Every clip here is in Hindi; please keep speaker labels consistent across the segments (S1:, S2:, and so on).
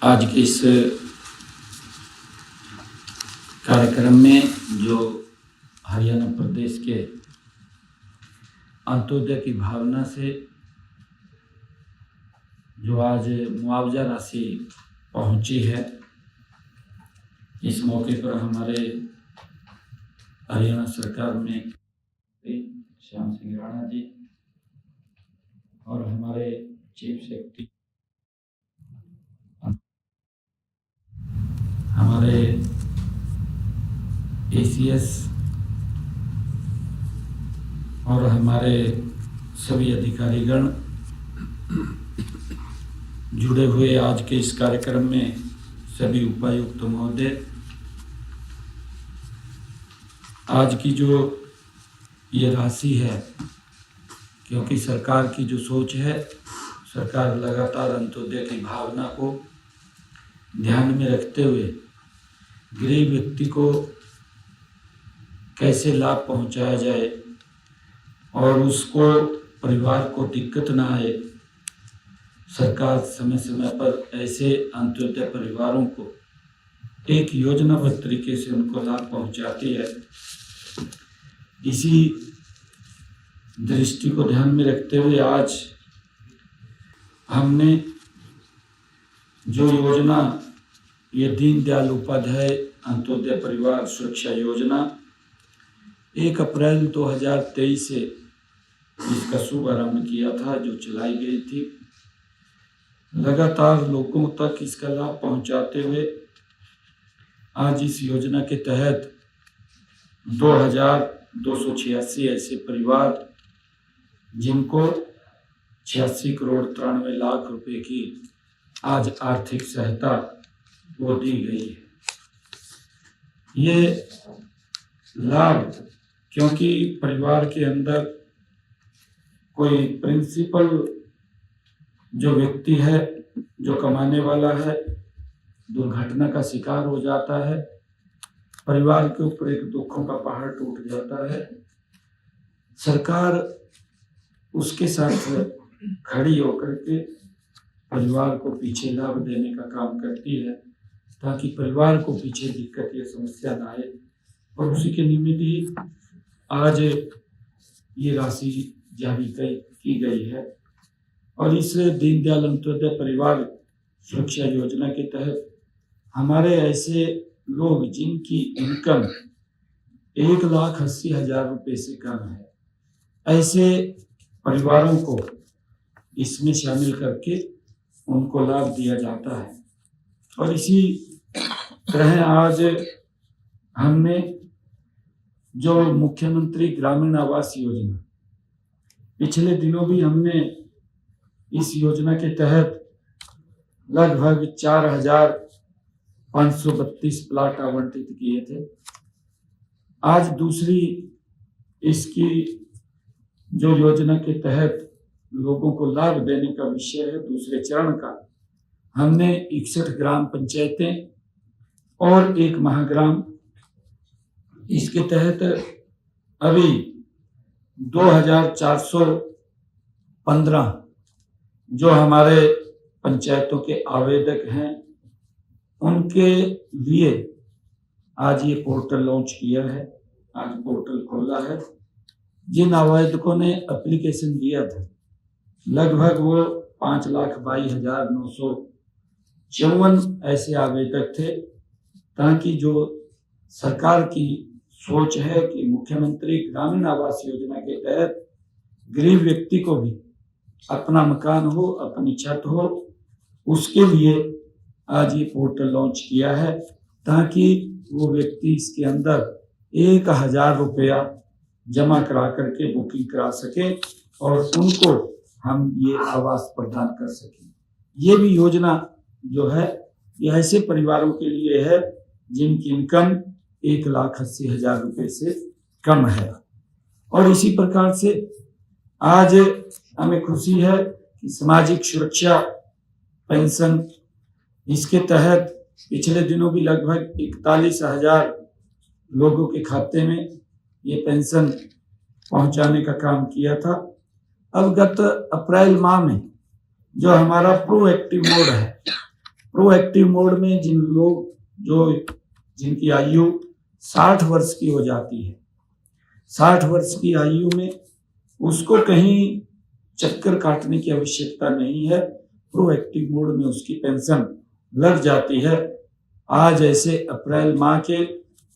S1: आज के इस कार्यक्रम में जो हरियाणा प्रदेश के अंत्योदय की भावना से जो आज मुआवजा राशि पहुंची है, इस मौके पर हमारे हरियाणा सरकार में श्याम सिंह राणा जी और हमारे चीफ सेक्रेटरी, हमारे ACS और हमारे सभी अधिकारीगण जुड़े हुए आज के इस कार्यक्रम में, सभी उपायुक्त महोदय, आज की जो ये राशि है, क्योंकि सरकार की जो सोच है, सरकार लगातार अंत्योदय की भावना को ध्यान में रखते हुए गरीब व्यक्ति को कैसे लाभ पहुंचाया जाए और उसको परिवार को दिक्कत ना आए, सरकार समय समय पर ऐसे अंत्योदय परिवारों को एक योजनाबद्ध तरीके से उनको लाभ पहुंचाती है। इसी दृष्टि को ध्यान में रखते हुए आज हमने जो योजना, ये दीनदयाल उपाध्याय अंत्योदय परिवार सुरक्षा योजना 1 अप्रैल 2023 से इसका शुभारंभ किया था, जो चलाई गई थी, लगातार लोगों तक इसका लाभ पहुंचाते हुए आज इस योजना के तहत 2286 ऐसे परिवार जिनको 86 करोड़ 93 लाख रुपए की आज आर्थिक सहायता वो दी गई है। ये लाभ, क्योंकि परिवार के अंदर कोई प्रिंसिपल जो व्यक्ति है, जो कमाने वाला है, दुर्घटना का शिकार हो जाता है, परिवार के ऊपर एक दुखों का पहाड़ टूट जाता है, सरकार उसके साथ खड़ी होकर के परिवार को पीछे लाभ देने का काम करती है, ताकि परिवार को पीछे दिक्कत या समस्या ना आए। और उसी के निमित्त ही आज ये राशि जारी की गई है। और इस दीनदयाल अंत्योदय परिवार सुरक्षा योजना के तहत हमारे ऐसे लोग जिनकी इनकम 1,80,000 रुपये से कम है, ऐसे परिवारों को इसमें शामिल करके उनको लाभ दिया जाता है। और इसी तरह आज हमने जो मुख्यमंत्री ग्रामीण आवास योजना, पिछले दिनों भी हमने इस योजना के तहत लगभग 4,532 प्लाट आवंटित किए थे। आज दूसरी इसकी जो योजना के तहत लोगों को लाभ देने का विषय है, दूसरे चरण का, हमने 61 ग्राम पंचायतें और 1 महाग्राम, इसके तहत अभी 2,415 जो हमारे पंचायतों के आवेदक हैं, उनके लिए आज ये पोर्टल लॉन्च किया है। आज पोर्टल खोला है। जिन आवेदकों ने एप्लीकेशन दिया था, लगभग वो 5,22,954 ऐसे आवेदक थे, ताकि जो सरकार की सोच है कि मुख्यमंत्री ग्रामीण आवास योजना के तहत गरीब व्यक्ति को भी अपना मकान हो, अपनी छत हो, उसके लिए आज ये पोर्टल लॉन्च किया है, ताकि वो व्यक्ति इसके अंदर 1,000 रुपया जमा करा करके बुकिंग करा सके और उनको हम ये आवास प्रदान कर सकें। ये भी योजना जो है, ये ऐसे परिवारों के लिए है जिनकी इनकम 1,80,000 रुपये से कम है। और इसी प्रकार से आज हमें खुशी है कि सामाजिक सुरक्षा पेंशन, इसके तहत पिछले दिनों भी लगभग 41,000 लोगों के खाते में ये पेंशन पहुंचाने का काम किया था। अब गत अप्रैल माह में जो हमारा प्रोएक्टिव मोड है, प्रोएक्टिव मोड में जिनकी आयु 60 वर्ष की हो जाती है, 60 वर्ष की आयु में उसको कहीं चक्कर काटने की आवश्यकता नहीं है, प्रोएक्टिव मोड में उसकी पेंशन लग जाती है। आज ऐसे अप्रैल माह के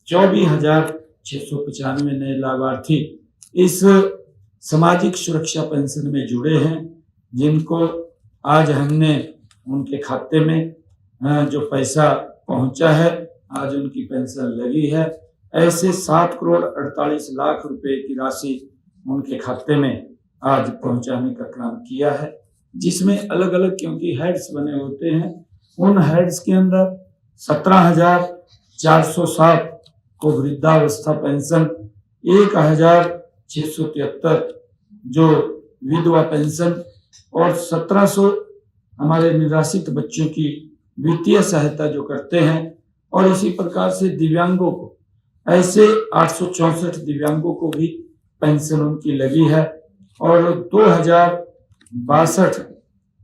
S1: 24,695 नए लाभार्थी इस सामाजिक सुरक्षा पेंशन में जुड़े हैं, जिनको आज हमने उनके खाते में जो पैसा पहुंचा है, आज उनकी पेंशन लगी है। ऐसे 7,48,00,000 रुपए की राशि उनके खाते में आज पहुंचाने का काम किया है, जिसमें अलग अलग क्योंकि हेड्स बने होते हैं, उन हेड्स के अंदर 17,407 को वृद्धावस्था पेंशन, 1,673 जो विधवा पेंशन और 1,700 हमारे निराश्रित बच्चों की वित्तीय सहायता जो करते हैं। और इसी प्रकार से दिव्यांगों को ऐसे 864 दिव्यांगों को भी पेंशन उनकी लगी है और 2,062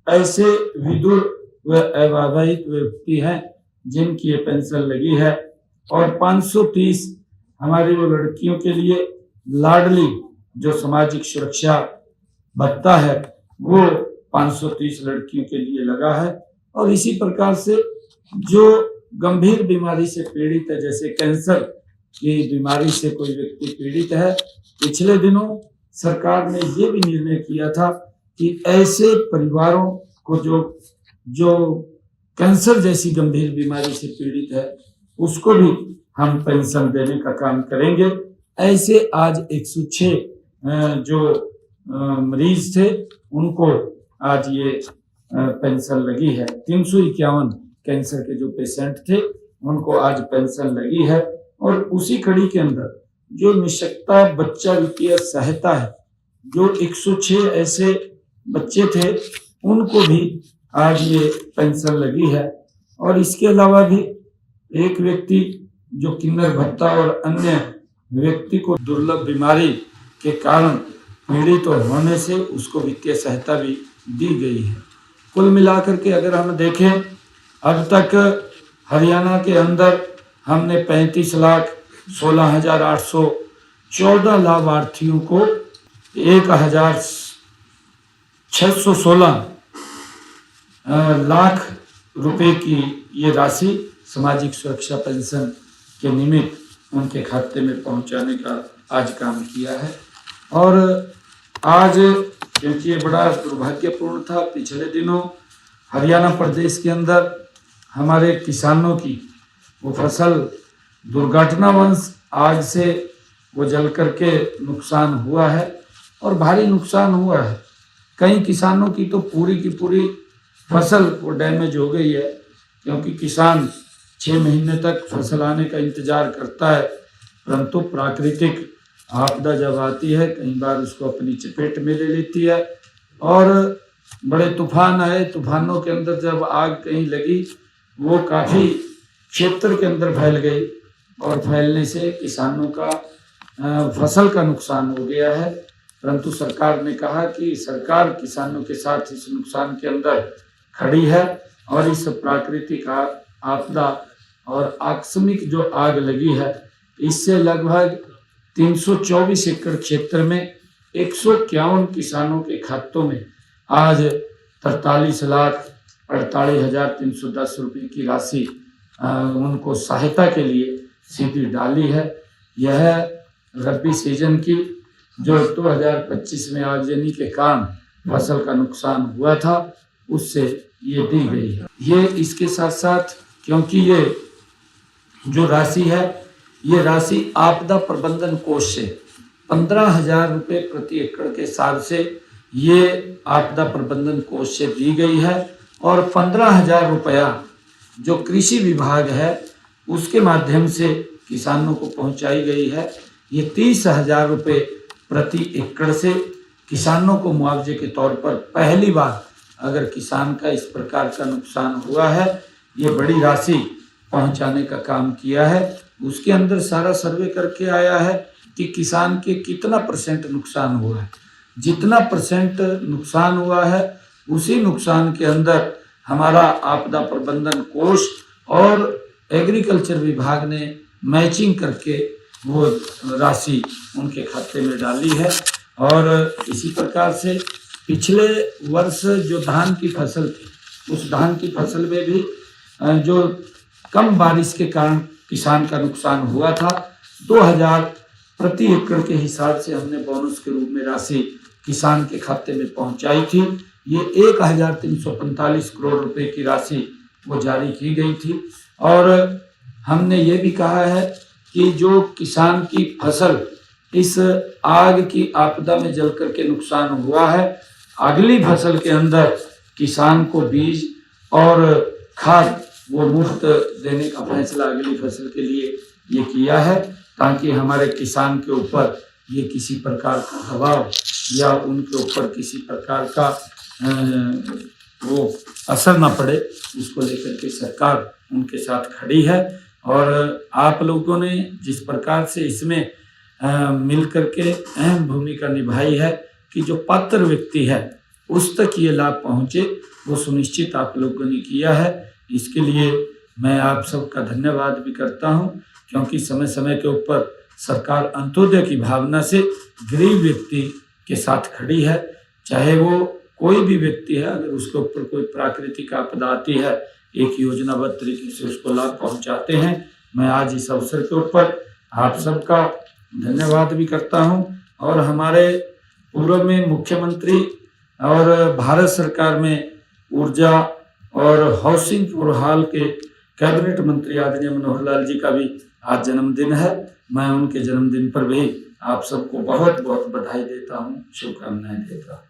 S1: ऐसे विधुर व अविवाहित व्यक्ति हैं जिनकी ये पेंशन लगी है और 530 हमारी वो लड़कियों के लिए लाडली जो सामाजिक सुरक्षा भत्ता है वो 530 लड़कियों के लिए लगा है। और इसी प्रकार से जो गंभीर बीमारी से पीड़ित है, जैसे कैंसर की बीमारी से कोई व्यक्ति पीड़ित है, पिछले दिनों सरकार ने ये भी निर्णय किया था कि ऐसे परिवारों को जो कैंसर जैसी गंभीर बीमारी से पीड़ित है उसको भी हम पेंशन देने का काम करेंगे। ऐसे आज 106 जो मरीज थे उनको आज ये पेंशन लगी है। 351 कैंसर के जो पेशेंट थे उनको आज पेंशन लगी है। और उसी कड़ी के अंदर जो निशक्ता बच्चा वित्तीय सहायता है, जो 106 ऐसे बच्चे थे उनको भी आज ये पेंशन लगी है। और इसके अलावा भी एक व्यक्ति जो किन्नर भत्ता और अन्य व्यक्ति को दुर्लभ बीमारी के कारण पीड़ित होने से उसको वित्तीय सहायता भी दी गई है। कुल मिलाकर के अगर हम देखें, अब तक हरियाणा के अंदर हमने 35,16,814 लाभार्थियों को 1,616 लाख रुपए की ये राशि सामाजिक सुरक्षा पेंशन के निमित्त उनके खाते में पहुंचाने का आज काम किया है। और आज क्योंकि ये बड़ा दुर्भाग्यपूर्ण था, पिछले दिनों हरियाणा प्रदेश के अंदर हमारे किसानों की वो फसल दुर्घटनावश आग से वो जल करके नुकसान हुआ है और भारी नुकसान हुआ है। कई किसानों की तो पूरी की पूरी फसल वो डैमेज हो गई है, क्योंकि किसान 6 महीने तक फसल आने का इंतजार करता है, परंतु प्राकृतिक आपदा जब आती है कई बार उसको अपनी चपेट में ले लेती है। और बड़े तूफान आए, तूफानों के अंदर जब आग कहीं लगी वो काफ़ी क्षेत्र के अंदर फैल गई और फैलने से किसानों का फसल का नुकसान हो गया है। परंतु सरकार ने कहा कि सरकार किसानों के साथ इस नुकसान के अंदर खड़ी है और इस प्राकृतिक आपदा और आकस्मिक जो आग लगी है इससे लगभग 324 एकड़ क्षेत्र में 151 किसानों के खातों में आज 43,48,310 रुपये की राशि उनको सहायता के लिए सीधी डाली है। यह रबी सीजन की जो 2025 में आगजनी के कारण फसल का नुकसान हुआ था उससे ये दी गई है। ये इसके साथ साथ क्योंकि ये जो राशि है ये राशि आपदा प्रबंधन कोष से 15,000 रुपये प्रति एकड़ के हिसाब से ये आपदा प्रबंधन कोष से दी गई है और 15,000 रुपया जो कृषि विभाग है उसके माध्यम से किसानों को पहुंचाई गई है। ये 30,000 रुपये प्रति एकड़ से किसानों को मुआवजे के तौर पर पहली बार अगर किसान का इस प्रकार का नुकसान हुआ है ये बड़ी राशि पहुंचाने का काम किया है। उसके अंदर सारा सर्वे करके आया है कि किसान के कितना % नुकसान हुआ है। जितना % नुकसान हुआ है उसी नुकसान के अंदर हमारा आपदा प्रबंधन कोष और एग्रीकल्चर विभाग ने मैचिंग करके वो राशि उनके खाते में डाली है। और इसी प्रकार से पिछले वर्ष जो धान की फसल थी, उस धान की फसल में भी जो कम बारिश के कारण किसान का नुकसान हुआ था, 2000 प्रति एकड़ के हिसाब से हमने बोनस के रूप में राशि किसान के खाते में पहुंचाई थी। ये 1345 करोड़ रुपए की राशि वो जारी की गई थी। और हमने ये भी कहा है कि जो किसान की फसल इस आग की आपदा में जल करके नुकसान हुआ है, अगली फसल के अंदर किसान को बीज और खाद वो मुफ्त देने का फैसला अगली फसल के लिए ये किया है, ताकि हमारे किसान के ऊपर ये किसी प्रकार का दबाव या उनके ऊपर किसी प्रकार का वो असर ना पड़े, इसको लेकर के सरकार उनके साथ खड़ी है। और आप लोगों ने जिस प्रकार से इसमें मिल करके अहम भूमिका निभाई है कि जो पात्र व्यक्ति है उस तक ये लाभ पहुँचे, वो सुनिश्चित आप लोगों ने किया है। इसके लिए मैं आप सबका धन्यवाद भी करता हूँ, क्योंकि समय समय के ऊपर सरकार अंत्योदय की भावना से गरीब व्यक्ति के साथ खड़ी है। चाहे वो कोई भी व्यक्ति है, अगर उसके ऊपर कोई प्राकृतिक आपदा आती है, एक योजनाबद्ध तरीके से उसको लाभ पहुंचाते हैं। मैं आज इस अवसर के ऊपर आप सबका धन्यवाद भी करता हूं। और हमारे पूर्व में मुख्यमंत्री और भारत सरकार में ऊर्जा और हाउसिंग फॉर ऑल के कैबिनेट मंत्री आदरणीय मनोहर लाल जी का भी आज जन्मदिन है। मैं उनके जन्मदिन पर भी आप सबको बहुत बहुत बधाई देता हूँ, शुभकामनाएं देता हूँ।